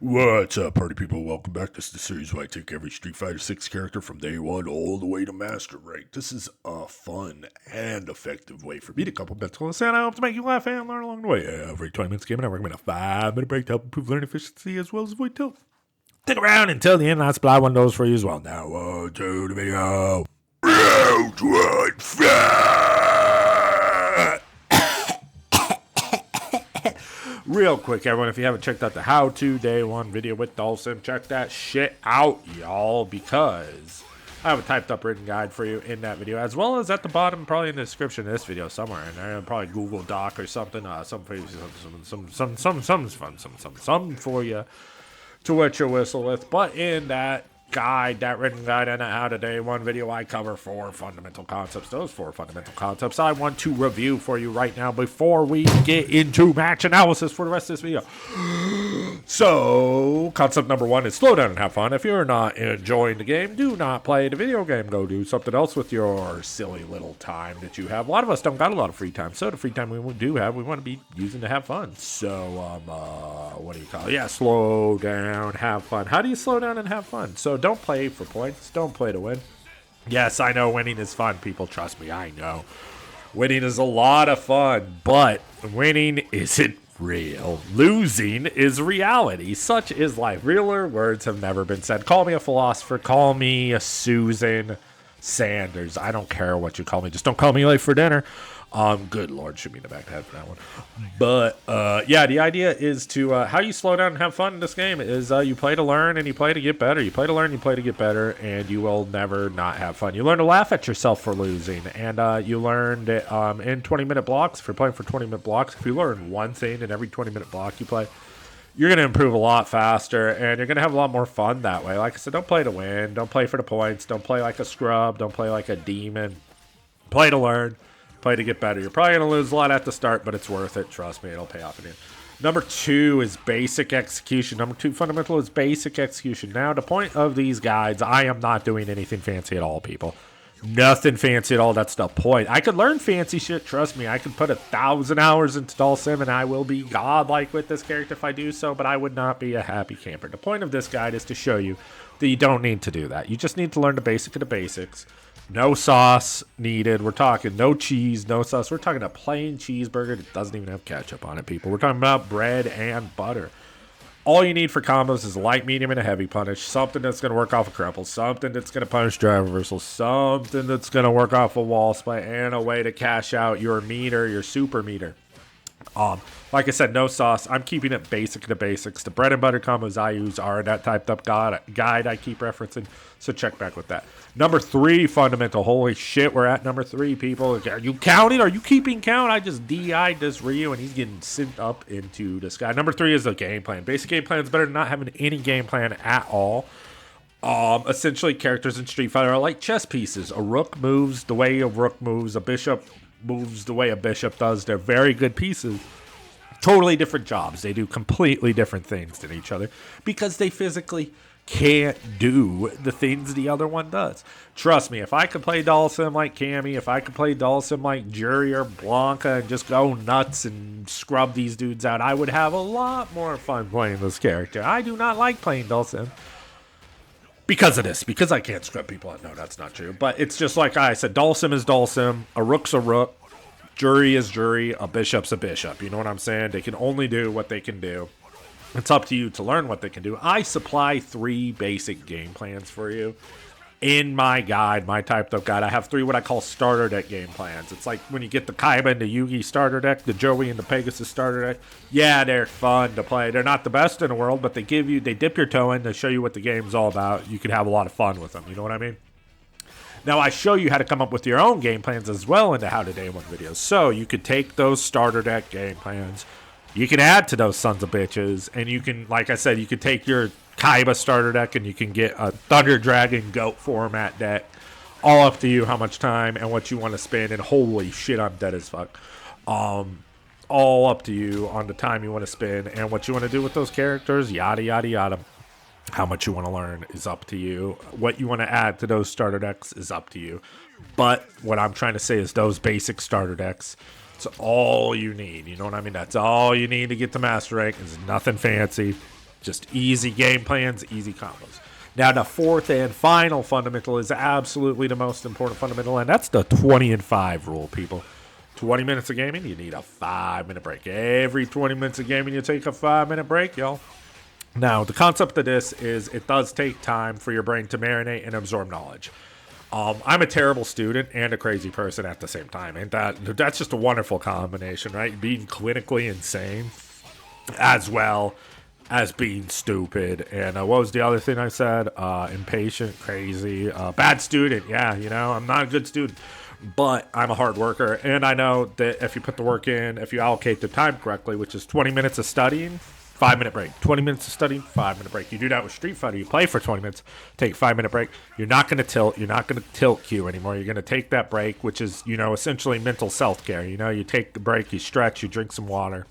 What's up, party people? Welcome back. This is the series where I take every Street Fighter 6 character from day one all the way to master rank. This is a fun and effective way for me to couple mental and I hope to make you laugh and learn along the way. Every 20 minutes game, and I recommend a 5-minute break to help improve learning efficiency as well as avoid tilt. Stick around until the end, and I'll supply one of those for you as well. Now, to the video. Round one, fight! Real quick, everyone, if you haven't checked out the how-to day one video with Dhalsim, check that shit out, y'all, because I have a typed-up written guide for you in that video, as well as at the bottom, probably in the description of this video somewhere in there, probably Google Doc or something, some for you to wet your whistle with. But in that guide, that written guide, and that how to day one video, I cover 4 fundamental concepts. Those 4 fundamental concepts I want to review for you right now before we get into match analysis for the rest of this video. So, concept number 1 is slow down and have fun. If you're not enjoying the game, do not play the video game. Go do something else with your silly little time that you have. A lot of us don't got a lot of free time, so the free time we do have, we want to be using to have fun. So, what do you call it? Yeah, slow down, have fun. How do you slow down and have fun? So, don't play for points. Don't play to win. Yes, I know winning is fun, people. Trust me, I know. Winning is a lot of fun, but winning isn't real. Losing is reality. Such is life. Realer words have never been said. Call me a philosopher. Call me a Susan Sanders. I don't care what you call me. Just don't call me late for dinner. Good Lord, shoot me in the back of the head for that one. But, yeah, the idea is to, how you slow down and have fun in this game is, you play to learn and you play to get better. You play to learn, you play to get better, and you will never not have fun. You learn to laugh at yourself for losing, and, you learn that, in 20-minute blocks, if you're playing for 20-minute blocks, if you learn one thing in every 20-minute block you play, you're going to improve a lot faster, and you're going to have a lot more fun that way. Like I said, don't play to win. Don't play for the points. Don't play like a scrub. Don't play like a demon. Play to learn. Play to get better. You're probably going to lose a lot at the start, but it's worth it. Trust me, it'll pay off in the end. Number 2 is basic execution. Number 2 fundamental is basic execution. Now, the point of these guides, I am not doing anything fancy at all, people. Nothing fancy at all. That's the point. I could learn fancy shit. Trust me. I could put 1,000 hours into Dhalsim, and I will be godlike with this character if I do so, but I would not be a happy camper. The point of this guide is to show you that you don't need to do that. You just need to learn the basic of the basics. No sauce needed. We're talking no cheese, no sauce. We're talking a plain cheeseburger that doesn't even have ketchup on it, people. We're talking about bread and butter. All you need for combos is a light, medium, and a heavy punish. Something that's going to work off a crumple. Something that's going to punish drive reversal. Something that's going to work off a wall split. And a way to cash out your meter, your super meter. Like I said, no sauce. I'm keeping it basic to basics. The bread and butter combos I use are that typed up guide I keep referencing. So check back with that. Number 3 fundamental. Holy shit, we're at number 3, people. Are you counting? Are you keeping count? I just DI'd this Ryu and he's getting sent up into the sky. Number 3 is the game plan. Basic game plan is better than not having any game plan at all. Essentially, characters in Street Fighter are like chess pieces. A rook moves the way a rook moves. A bishop moves the way a bishop does. They're very good pieces. Totally different jobs. They do completely different things than each other because they physically can't do the things the other one does. Trust me, if I could play Dhalsim like Cammy, if I could play Dhalsim like Jury or Blanca and just go nuts and scrub these dudes out, I would have a lot more fun playing this character. I do not like playing Dhalsim because of this, because I can't scrub people out. No, that's not true. But it's just like I said, Dhalsim is Dhalsim, a rook's a rook, Jury is Jury, a bishop's a bishop. You know what I'm saying? They can only do what they can do. It's up to you to learn what they can do. I supply 3 basic game plans for you in my guide, my typed up guide. I have 3 what I call starter deck game plans. It's like when you get the Kaiba and the Yugi starter deck, the Joey and the Pegasus starter deck. Yeah, they're fun to play. They're not the best in the world, but they dip your toe in to show you what the game's all about. You can have a lot of fun with them. You know what I mean? Now, I show you how to come up with your own game plans as well in the How to Day 1 videos. So you could take those starter deck game plans. You can add to those sons of bitches, and you can, like I said, you could take your Kaiba starter deck and you can get a Thunder Dragon Goat format deck. All up to you how much time and what you want to spend, and holy shit, I'm dead as fuck. All up to you on the time you want to spend and what you want to do with those characters, yada, yada, yada. How much you want to learn is up to you. What you want to add to those starter decks is up to you. But what I'm trying to say is those basic starter decks, it's all you need. You know what I mean? That's all you need to get to master rank. It's nothing fancy. Just easy game plans, easy combos. Now, the fourth and final fundamental is absolutely the most important fundamental, and that's the 20 and 5 rule, people. 20 minutes of gaming, you need a 5-minute break. Every 20 minutes of gaming, you take a 5-minute break, y'all. Now, the concept of this is it does take time for your brain to marinate and absorb knowledge. I'm a terrible student and a crazy person at the same time, and that's just a wonderful combination, right? Being clinically insane as well as being stupid. And what was the other thing I said? Impatient, crazy, bad student. Yeah, you know, I'm not a good student, but I'm a hard worker, and I know that if you put the work in, if you allocate the time correctly, which is 20 minutes of studying, 5-minute break. 20 minutes of studying, 5-minute break. You do that with Street Fighter. You play for 20 minutes, take a 5-minute break. You're not going to tilt. You're not going to tilt Q anymore. You're going to take that break, which is, you know, essentially mental self-care. You know, you take the break, you stretch, you drink some water.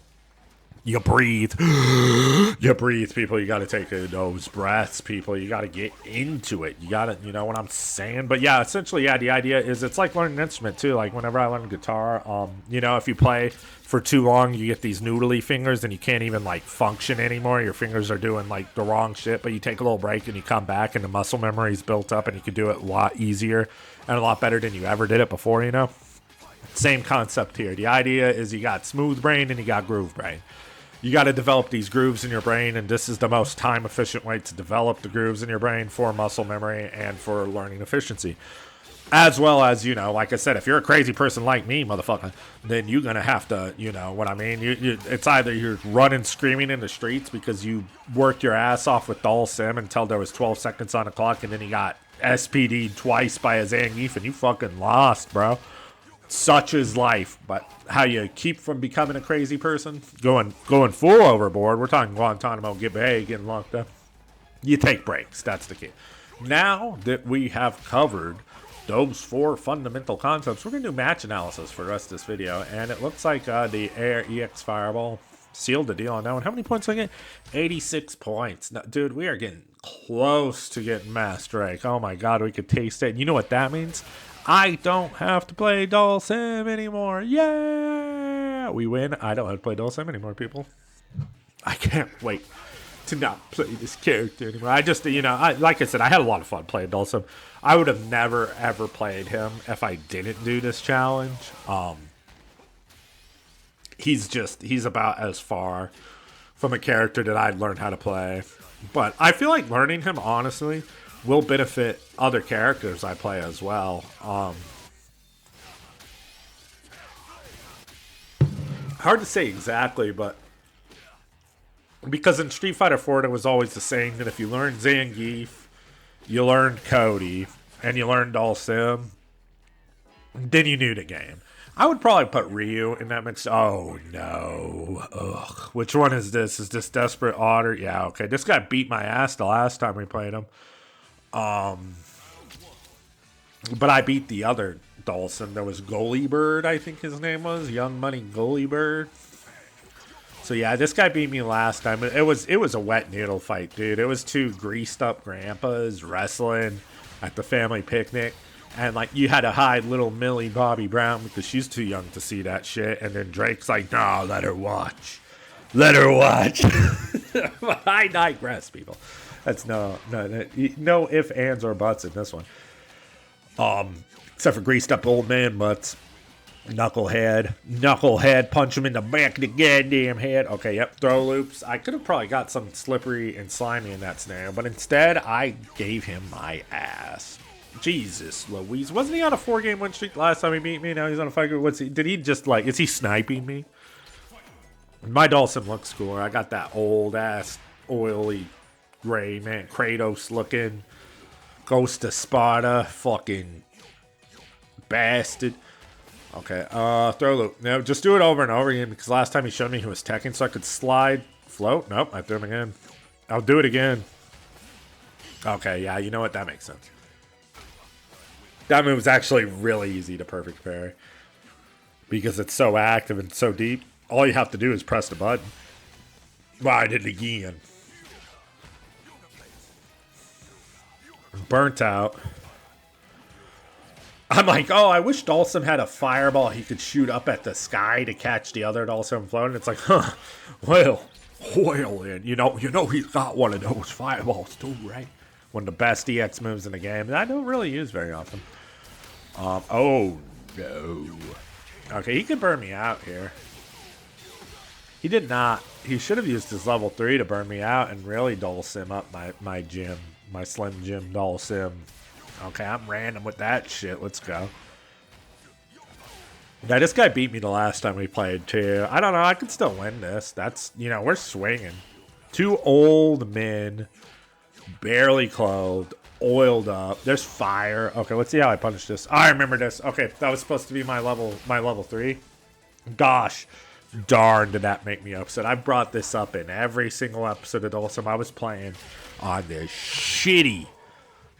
You breathe. You breathe, people. You got to take those breaths, people. You got to get into it. You got to, you know what I'm saying? But yeah, essentially, yeah, the idea is it's like learning an instrument too. Like whenever I learn guitar, you know, if you play for too long, you get these noodly fingers and you can't even like function anymore. Your fingers are doing like the wrong shit, but you take a little break and you come back and the muscle memory is built up and you can do it a lot easier and a lot better than you ever did it before, you know? Same concept here. The idea is you got smooth brain and you got groove brain. You got to develop these grooves in your brain, and this is the most time-efficient way to develop the grooves in your brain for muscle memory and for learning efficiency. As well as, you know, like I said, if you're a crazy person like me, motherfucker, then you're going to have to, you know what I mean? It's either you're running, screaming in the streets because you worked your ass off with Dhalsim until there was 12 seconds on the clock, and then you got SPD'd twice by a Zangief, and you fucking lost, bro. Such is life, but how you keep from becoming a crazy person, going full overboard, we're talking Guantanamo Bay, getting locked up, you take breaks. That's the key. Now that we have covered those 4 fundamental concepts, we're going to do match analysis for the rest of this video, and it looks like the Air EX Fireball sealed the deal on that one. How many points did I get? 86 points. Now, dude, we are getting close to getting Mass Drake. Oh my god, we could taste it. You know what that means? I don't have to play Dhalsim anymore. Yeah! We win. I don't have to play Dhalsim anymore, people. I can't wait to not play this character anymore. I just, you know, like I said, I had a lot of fun playing Dhalsim. I would have never, ever played him if I didn't do this challenge. He's about as far from a character that I'd learned how to play. But I feel like learning him, honestly, will benefit other characters I play as well. Hard to say exactly, but because in Street Fighter 4 it was always the same that if you learned Zangief, you learned Cody, and you learned Dhalsim, then you knew the game. I would probably put Ryu in that mix. Oh no. Ugh. Which one is this? Is this Desperate Otter? Yeah, okay. This guy beat my ass the last time we played him. But I beat the other Dhalsim. There was Goalie Bird, I think his name was. Young Money Goalie Bird. So yeah, this guy beat me last time. It was a wet noodle fight, dude. It was 2 greased up grandpas wrestling at the family picnic. And like you had to hide little Millie Bobby Brown because she's too young to see that shit. And then Drake's like, no, let her watch. Let her watch. But I digress, people. That's no ifs, ands, or buts in this one. Except for greased up old man butts. Knucklehead, punch him in the back of the goddamn head. Okay, yep, throw loops. I could have probably got some slippery and slimy in that scenario, but instead I gave him my ass. Jesus Louise. Wasn't he on a 4-game win streak last time he beat me? Now he's on a 5-game. Did he just like, is he sniping me? My Dhalsim looks cooler. I got that old ass oily gray man, Kratos looking, Ghost of Sparta, fucking bastard. Okay, throw loop. No, just do it over and over again because last time he showed me he was teching so I could slide, float. Nope, I threw him again. I'll do it again. Okay, yeah, you know what? That makes sense. That move is actually really easy to perfect parry because it's so active and so deep. All you have to do is press the button. Well, I did it again. Burnt out. I'm like, oh, I wish Dhalsim had a fireball he could shoot up at the sky to catch the other Dhalsim floating. It's like, huh, well, oil in. You know he's got one of those fireballs too, right? One of the best EX moves in the game that I don't really use very often. Oh no. Okay, he could burn me out here. He did not. He should have used his level 3 to burn me out and really Dhalsim up my gym. My Slim Jim Dhalsim. Okay, I'm random with that shit. Let's go. Yeah, this guy beat me the last time we played, too. I don't know. I could still win this. That's, you know, we're swinging. 2 old men, barely clothed, oiled up. There's fire. Okay, let's see how I punish this. I remember this. Okay, that was supposed to be my level 3. Gosh, darn did that make me upset. I brought this up in every single episode of Dhalsim. I was playing on this shitty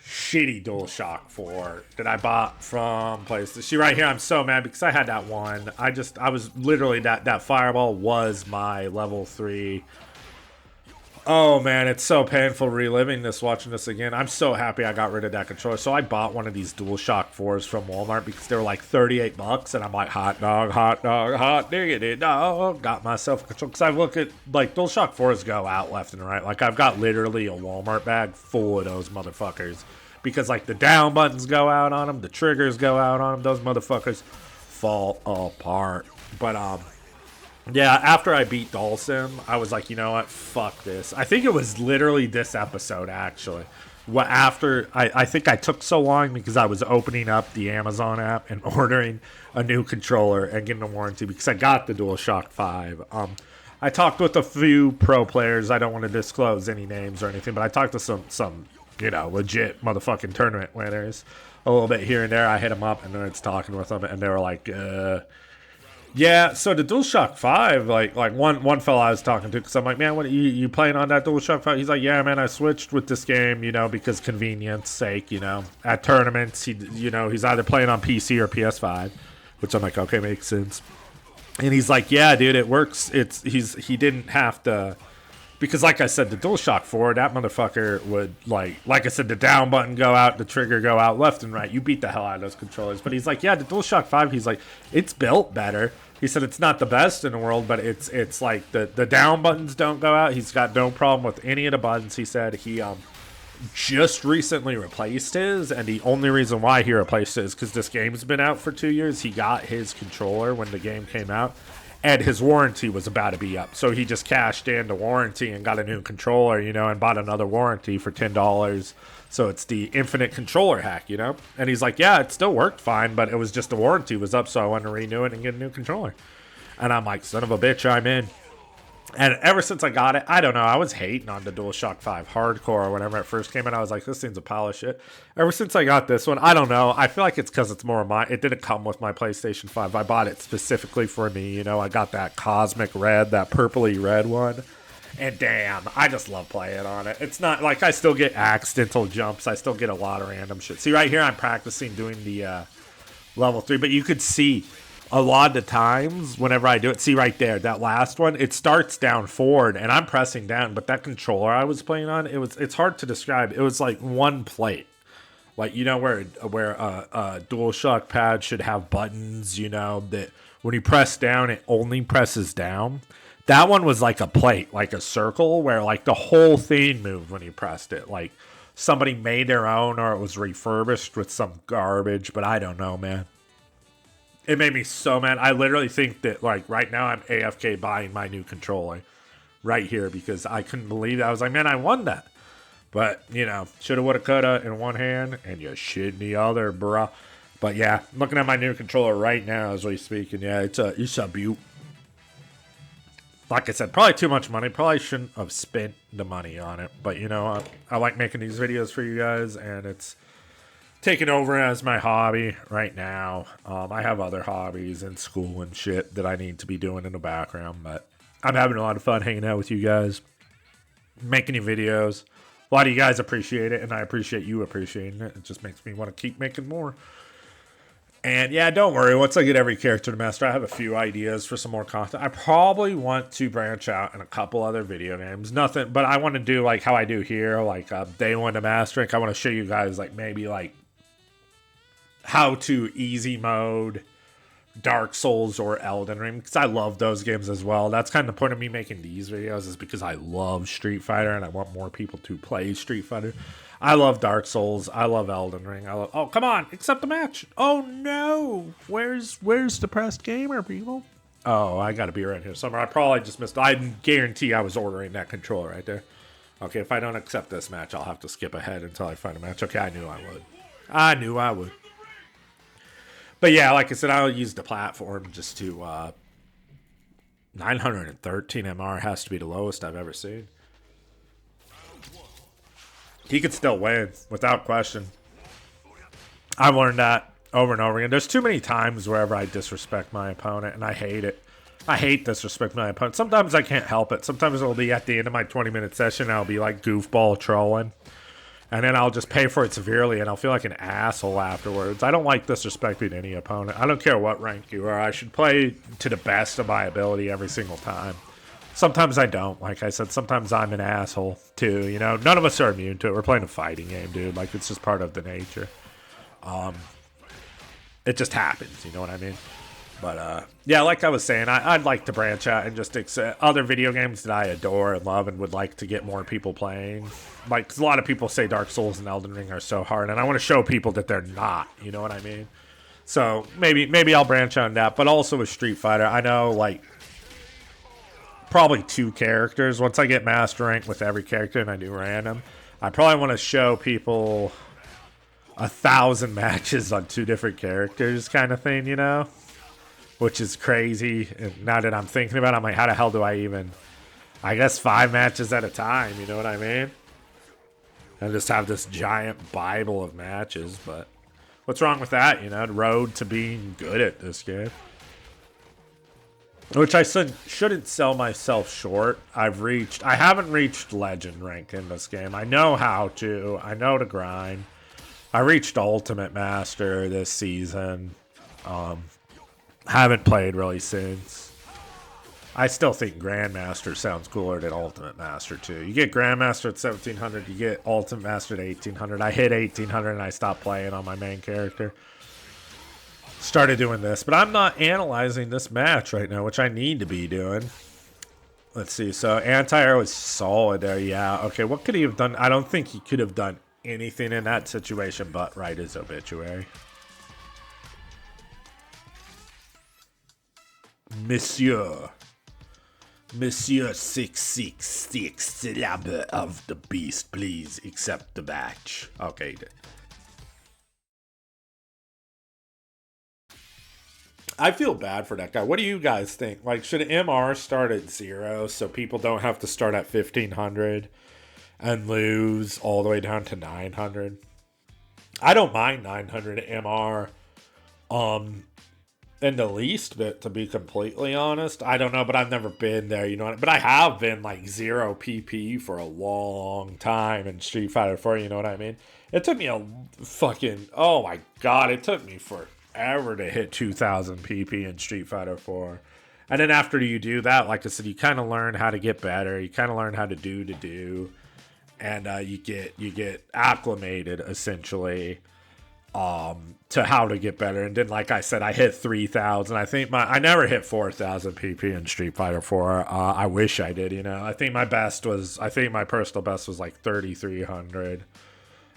DualShock 4 that I bought from places. See right here, I'm so mad because I had that one. I was literally, that fireball was my level 3. Oh man, it's so painful reliving this, watching this again. I'm so happy I got rid of that controller. So I bought one of these DualShock 4s from Walmart because they were like 38 bucks, and I'm like, hot dog, hot diggity dog. Got myself a controller because I look at, like, DualShock 4s go out left and right. Like, I've got literally a Walmart bag full of those motherfuckers because, like, the down buttons go out on them, the triggers go out on them. Those motherfuckers fall apart. But yeah, after I beat Dhalsim, I was like, you know what? Fuck this. I think it was literally this episode, actually. After I think I took so long because I was opening up the Amazon app and ordering a new controller and getting a warranty because I got the DualShock 5. I talked with a few pro players. I don't want to disclose any names or anything, but I talked to some you know, legit motherfucking tournament winners a little bit here and there. I hit them up and then it's talking with them, and they were like, yeah, so the DualShock 5, like one fella I was talking to, because I'm like, man, what you playing on that DualShock 5? He's like, yeah, man, I switched with this game, you know, because convenience sake, you know, at tournaments, he's either playing on PC or PS5, which I'm like, okay, makes sense. And he's like, yeah, dude, it works. He didn't have to, because like I said, the DualShock 4, that motherfucker would, like I said, the down button go out, the trigger go out left and right. You beat the hell out of those controllers. But he's like, yeah, the DualShock 5, he's like, it's built better. He said it's not the best in the world, but it's like the down buttons don't go out. He's got no problem with any of the buttons. He said he just recently replaced his, and the only reason why he replaced it is because this game's been out for 2 years. He got his controller when the game came out, and his warranty was about to be up. So he just cashed in the warranty and got a new controller, you know, and bought another warranty for $10. So it's the infinite controller hack, you know? And he's like, yeah, it still worked fine, but it was just the warranty was up, so I wanted to renew it and get a new controller. And I'm like, son of a bitch, I'm in. And ever since I got it, I don't know, I was hating on the DualShock 5 hardcore whenever it first came in. I was like, this thing's a pile of shit. Ever since I got this one, I don't know. I feel like it's because it's more of mine. It didn't come with my PlayStation 5. I bought it specifically for me. You know, I got that cosmic red, that purpley red one. And damn, I just love playing on it. It's not like I still get accidental jumps. I still get a lot of random shit. See, right here, I'm practicing doing the level 3. But you could see a lot of the times whenever I do it, see right there, that last one, it starts down forward and I'm pressing down, but that controller I was playing on, it's hard to describe. It was like one plate. Like, you know, where a DualShock pad should have buttons, you know, that when you press down, it only presses down. That one was like a plate, like a circle, where like the whole thing moved when you pressed it. Like somebody made their own or it was refurbished with some garbage, but I don't know, man. It made me so mad. I literally think that, like, right now I'm AFK buying my new controller right here because I couldn't believe it. I was like, man, I won that. But, you know, shoulda, woulda, coulda in one hand and you shit in the other, bruh. But, yeah, I'm looking at my new controller right now as we speak, and, yeah, it's a beaut. Like I said, probably too much money. Probably shouldn't have spent the money on it. But, you know, I like making these videos for you guys, and it's taking over as my hobby right now. I have other hobbies in school and shit that I need to be doing in the background, but I'm having a lot of fun hanging out with you guys, making you videos. A lot of you guys appreciate it, and I appreciate you appreciating it. It just makes me want to keep making more. And yeah, don't worry. Once I get every character to master, I have a few ideas for some more content. I probably want to branch out in a couple other video games. Nothing, but I want to do like how I do here, like day one to mastering. I want to show you guys like maybe like how to easy mode Dark Souls or Elden Ring, because I love those games as well. That's kind of the point of me making these videos, is because I love Street Fighter and I want more people to play Street Fighter. I love Dark Souls. I love Elden Ring. I love. Oh, come on, accept the match. Oh no, where's Depressed Gamer, people? Oh, I gotta be right here somewhere. I probably just missed. I guarantee I was ordering that controller right there. Okay, if I don't accept this match, I'll have to skip ahead until I find a match. Okay, I knew I would. I knew I would. But yeah, like I said, I'll use the platform just to 913 MR has to be the lowest I've ever seen. He could still win, without question. I've learned that over and over again. There's too many times wherever I disrespect my opponent, and I hate it. I hate disrespecting my opponent. Sometimes I can't help it. Sometimes it'll be at the end of my 20-minute session, I'll be like goofball trolling. And then I'll just pay for it severely, and I'll feel like an asshole afterwards. I don't like disrespecting any opponent. I don't care what rank you are. I should play to the best of my ability every single time. Sometimes I don't. Like I said, sometimes I'm an asshole, too. You know, none of us are immune to it. We're playing a fighting game, dude. Like, it's just part of the nature. It just happens, you know what I mean? But, yeah, like I was saying, I'd like to branch out and just accept other video games that I adore and love and would like to get more people playing. Like, 'cause a lot of people say Dark Souls and Elden Ring are so hard, and I want to show people that they're not, you know what I mean? So, maybe I'll branch out on that, but also with Street Fighter, I know, like, probably 2 characters. Once I get Master Rank with every character and I do random, I probably want to show people 1,000 matches on 2 different characters kind of thing, you know? Which is crazy. And now that I'm thinking about it, I'm like, how the hell do I even... I guess 5 matches at a time, you know what I mean? And just have this giant Bible of matches, but... What's wrong with that, you know? The road to being good at this game. Which I shouldn't sell myself short. I haven't reached Legend rank in this game. I know how to. I know to grind. I reached Ultimate Master this season. Haven't played really since. I still think Grandmaster sounds cooler than Ultimate Master too. You get Grandmaster at 1700, you get Ultimate Master at 1800. I hit 1800 and I stopped playing on my main character. Started doing this, but I'm not analyzing this match right now, which I need to be doing. Let's see. So anti-air was solid there. Yeah. Okay. What could he have done? I don't think he could have done anything in that situation but write his obituary. Monsieur 666, Slabber of the Beast, please accept the match. Okay. I feel bad for that guy. What do you guys think? Like, should MR start at 0 so people don't have to start at 1500 and lose all the way down to 900? I don't mind 900 MR. In the least bit, to be completely honest. I don't know, but I've never been there, you know. But I have been like 0 PP for a long time in Street Fighter 4, you know what I mean? It took me a fucking, oh my god, it took me forever to hit 2000 PP in Street Fighter 4. And then after you do that, like I said, you kind of learn how to get better. You kind of learn how to do. And you get acclimated, essentially, to how to get better. And then, like I said, I hit 3000. I think I never hit 4000 PP in Street Fighter 4. I wish I did, you know. I think my personal best was like 3300.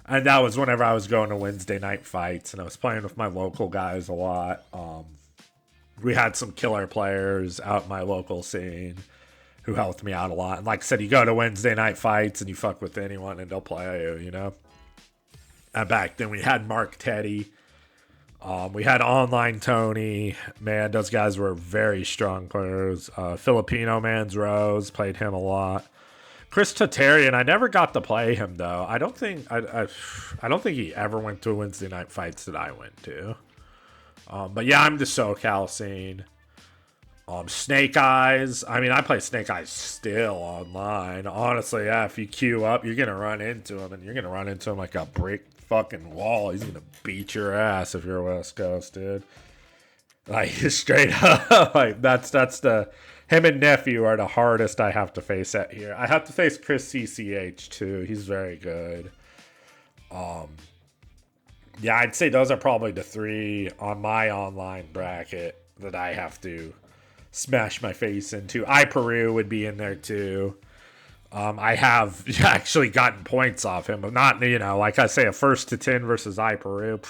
And that was whenever I was going to Wednesday night fights and I was playing with my local guys a lot. We had some killer players out in my local scene who helped me out a lot. And like I said, you go to Wednesday night fights and you fuck with anyone and they'll play you, you know. And back then we had Mark Teddy. We had Online Tony. Man, those guys were very strong players. Filipino Man's Rose, played him a lot. Chris Tatarian, I never got to play him though. I don't think he ever went to Wednesday night fights that I went to. But yeah, I'm the SoCal scene. Snake Eyes. I mean, I play Snake Eyes still online. Honestly, yeah, if you queue up, you're gonna run into him, and you're gonna run into him like a brick fucking wall. He's gonna beat your ass if you're West Coast, dude. Like, straight up. Like, that's the... Him and Nephew are the hardest I have to face at here. I have to face Chris CCH, too. He's very good. Yeah, I'd say those are probably the 3 on my online bracket that I have to smash my face into. I Peru would be in there too. I have actually gotten points off him, but not, you know, like I say, a 1st to 10 versus I Peru.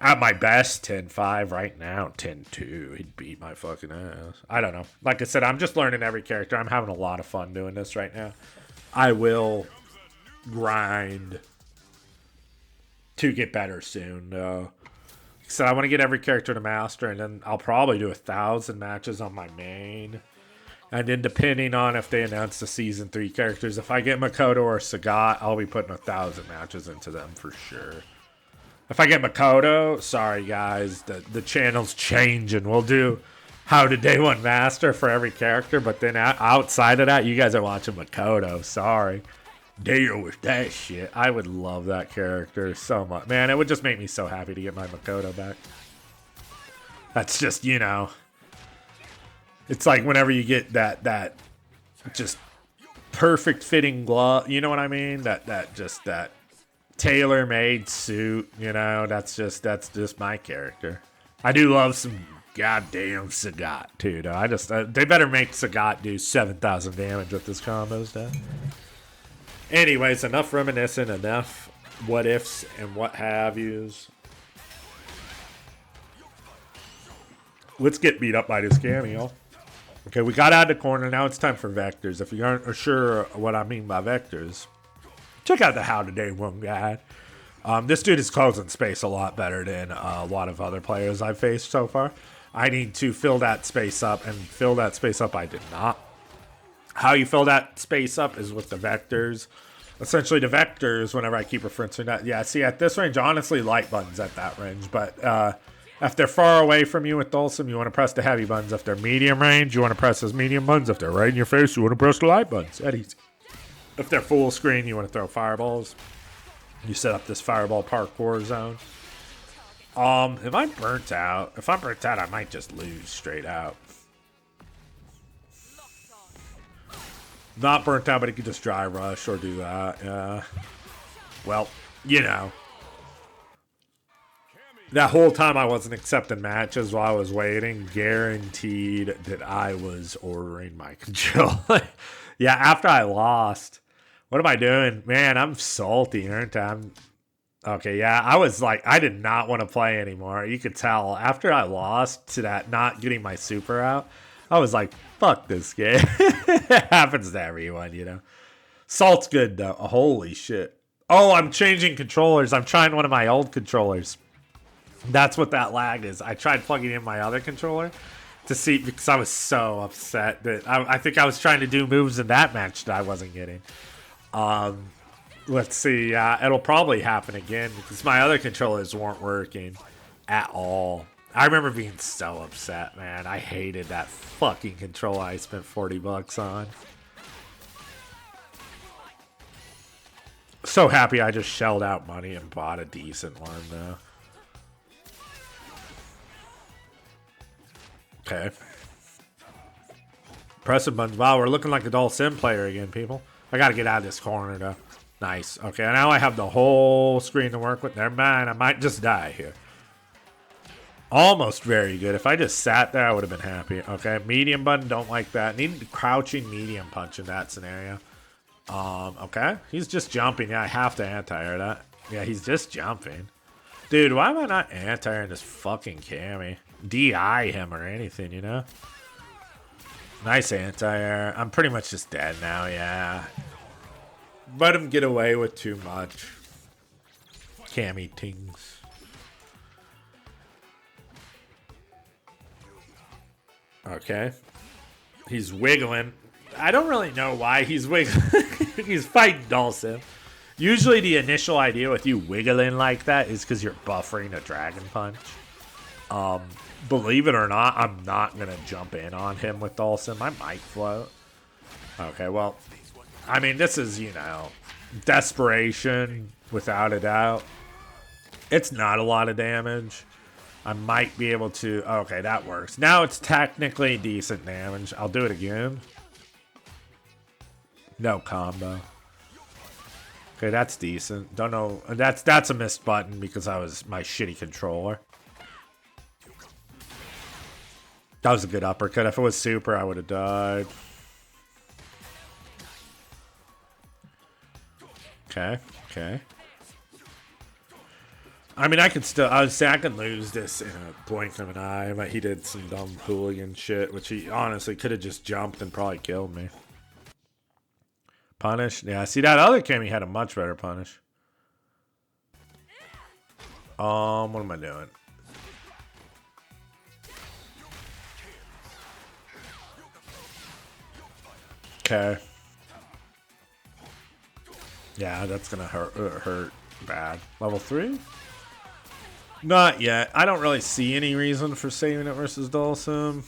At my best, 10-5. Right now, 10-2. He'd beat my fucking ass. I don't know. Like I said, I'm just learning every character. I'm having a lot of fun doing this right now. I will grind to get better soon. So I want to get every character to master, and then I'll probably do 1,000 matches on my main. And then depending on if they announce the Season 3 characters, if I get Makoto or Sagat, I'll be putting 1,000 matches into them for sure. If I get Makoto, sorry guys, the channel's changing. We'll do how to Day 1 Master for every character, but then outside of that, you guys are watching Makoto. Sorry. Deal with that shit. I would love that character so much. Man, it would just make me so happy to get my Makoto back. That's just, you know, it's like whenever you get that just perfect fitting glove, you know what I mean? That tailor-made suit, you know, that's just my character. I do love some goddamn Sagat too, though. They better make Sagat do 7,000 damage with this combo stuff. Anyways, enough reminiscing, enough what ifs and what have yous. Let's get beat up by this cameo. Okay, we got out of the corner. Now it's time for vectors. If you aren't sure what I mean by vectors, check out the How to Day 1 guide. This dude is closing space a lot better than a lot of other players I've faced so far. I need to fill that space up, and fill that space up I did not. How you fill that space up is with the vectors. Essentially, the vectors, whenever I keep referencing that, yeah, see, at this range, honestly, light buttons at that range, but if they're far away from you with Dhalsim, you want to press the heavy buttons. If they're medium range, you want to press those medium buttons. If they're right in your face, you want to press the light buttons. That easy. If they're full screen, you want to throw fireballs. You set up this fireball parkour zone. Am I burnt out? If I'm burnt out, I might just lose straight out. Not burnt out, but he could just dry rush or do that. Well, you know. That whole time I wasn't accepting matches while I was waiting, guaranteed that I was ordering my controller. Yeah, after I lost. What am I doing? Man, I'm salty, aren't I? Okay, yeah, I was like, I did not want to play anymore. You could tell. After I lost to that not getting my super out, I was like, fuck this game. It happens to everyone, you know. Salt's good, though. Holy shit. Oh, I'm changing controllers. I'm trying one of my old controllers. That's what that lag is. I tried plugging in my other controller to see, because I was so upset that I think I was trying to do moves in that match that I wasn't getting. Let's see. It'll probably happen again because my other controllers weren't working at all. I remember being so upset, man. I hated that fucking controller I spent $40 on. So happy I just shelled out money and bought a decent one, though. Okay. Pressing buttons. Wow, we're looking like a Dhalsim player again, people. I gotta get out of this corner, though. Nice. Okay, now I have the whole screen to work with. Never mind, I might just die here. Almost very good. If I just sat there, I would have been happy. Okay, medium button, don't like that. Need crouching medium punch in that scenario. Okay. He's just jumping. Yeah, I have to anti-air that. Yeah, he's just jumping. Dude, why am I not anti-airing this fucking Cammy? DI him or anything, you know? Nice anti-air. I'm pretty much just dead now, yeah. Let him get away with too much. Cammy tings. Okay. He's wiggling. I don't really know why he's wiggling. He's fighting Dhalsim. Usually the initial idea with you wiggling like that is because you're buffering a Dragon Punch. Believe it or not, I'm not going to jump in on him with Dhalsim. I might float. Okay, well, I mean, this is, you know, desperation without a doubt. It's not a lot of damage. I might be able to... Okay, that works. Now it's technically decent damage. I'll do it again. No combo. Okay, that's decent. Don't know. That's a missed button because I was my shitty controller. That was a good uppercut. If it was super, I would have died. Okay, okay. I mean, I could still, I would say I could lose this in a blink of an eye, but he did some dumb hooligan shit, which he honestly could have just jumped and probably killed me. Punish? Yeah, see, that other Kimmy had a much better punish. What am I doing? Okay. Yeah, that's gonna hurt bad. Level 3? Not yet. I don't really see any reason for saving it versus Dhalsim.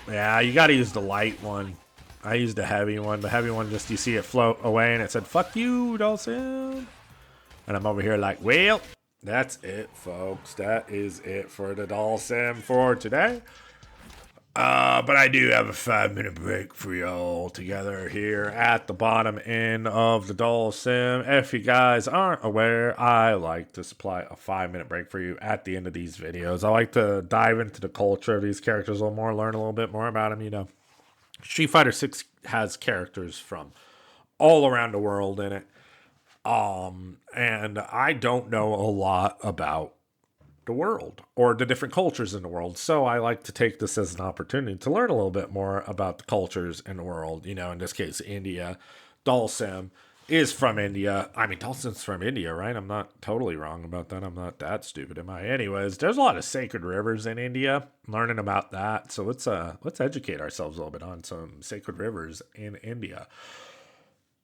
Yeah, you gotta use the light one. I used the heavy one. The heavy one, just you see it float away and it said, "Fuck you, Dhalsim." And I'm over here like, well, that's it, folks. That is it for the Dhalsim for today. But I do have a 5-minute break for y'all together here at the bottom end of the Dhalsim. If you guys aren't aware, I like to supply a 5-minute break for you at the end of these videos. I like to dive into the culture of these characters a little more, learn a little bit more about them. You know, Street Fighter 6 has characters from all around the world in it. And I don't know a lot about the world or the different cultures in the world. So I like to take this as an opportunity to learn a little bit more about the cultures in the world. You know, in this case, India. Dhalsim is from India. I mean, Dhalsim's from India, right? I'm not totally wrong about that. I'm not that stupid, am I? Anyways, there's a lot of sacred rivers in India. Learning about that. So let's educate ourselves a little bit on some sacred rivers in India.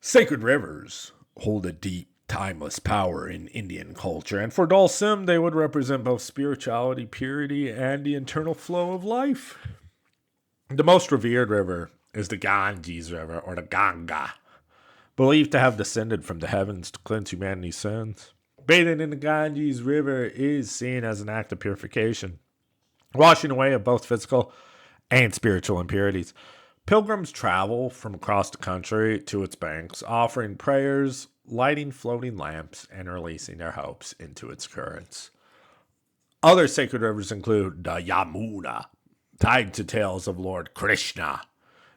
Sacred rivers hold a deep, timeless power in Indian culture, and for Dhalsim, they would represent both spirituality, purity, and the internal flow of life. The most revered river is the Ganges River, or the Ganga, believed to have descended from the heavens to cleanse humanity's sins. Bathing in the Ganges River is seen as an act of purification, washing away of both physical and spiritual impurities. Pilgrims travel from across the country to its banks, offering prayers, lighting floating lamps, and releasing their hopes into its currents. Other sacred rivers include the Yamuna, tied to tales of Lord Krishna,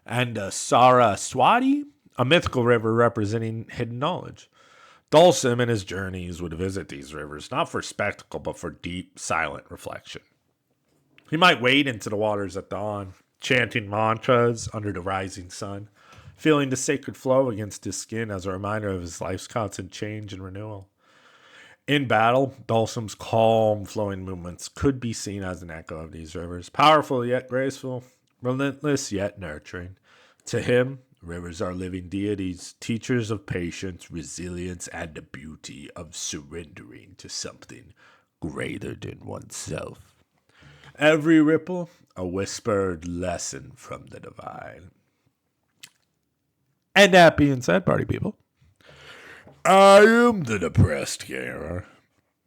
and the Saraswati, a mythical river representing hidden knowledge. Dhalsim in his journeys would visit these rivers, not for spectacle, but for deep, silent reflection. He might wade into the waters at dawn, chanting mantras under the rising sun, feeling the sacred flow against his skin as a reminder of his life's constant change and renewal. In battle, Dhalsim's calm, flowing movements could be seen as an echo of these rivers, powerful yet graceful, relentless yet nurturing. To him, rivers are living deities, teachers of patience, resilience, and the beauty of surrendering to something greater than oneself. Every ripple, a whispered lesson from the divine. And that being said, party people, I am the depressed gamer.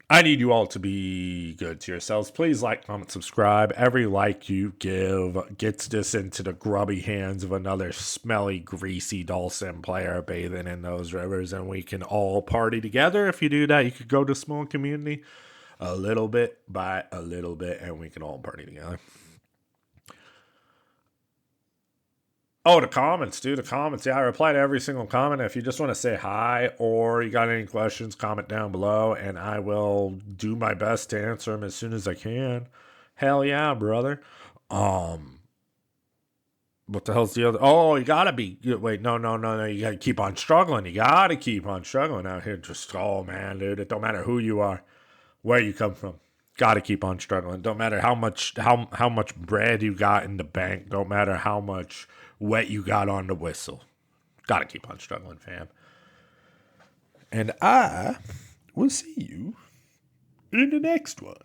I need you all to be good to yourselves. Please like, comment, subscribe. Every like you give gets this into the grubby hands of another smelly, greasy Dhalsim player bathing in those rivers, and we can all party together. If you do that, you could go to a small community a little bit by a little bit, and we can all party together. Oh, the comments, dude. The comments. Yeah, I reply to every single comment. If you just want to say hi or you got any questions, comment down below, and I will do my best to answer them as soon as I can. Hell yeah, brother. What the hell's the other? Oh, you gotta be. Wait, no. You gotta keep on struggling. You gotta keep on struggling out here. Just, oh man, dude. It don't matter who you are, where you come from. Gotta keep on struggling. Don't matter how much bread you got in the bank. Don't matter how much wet you got on the whistle. Gotta keep on struggling, fam. And I will see you in the next one.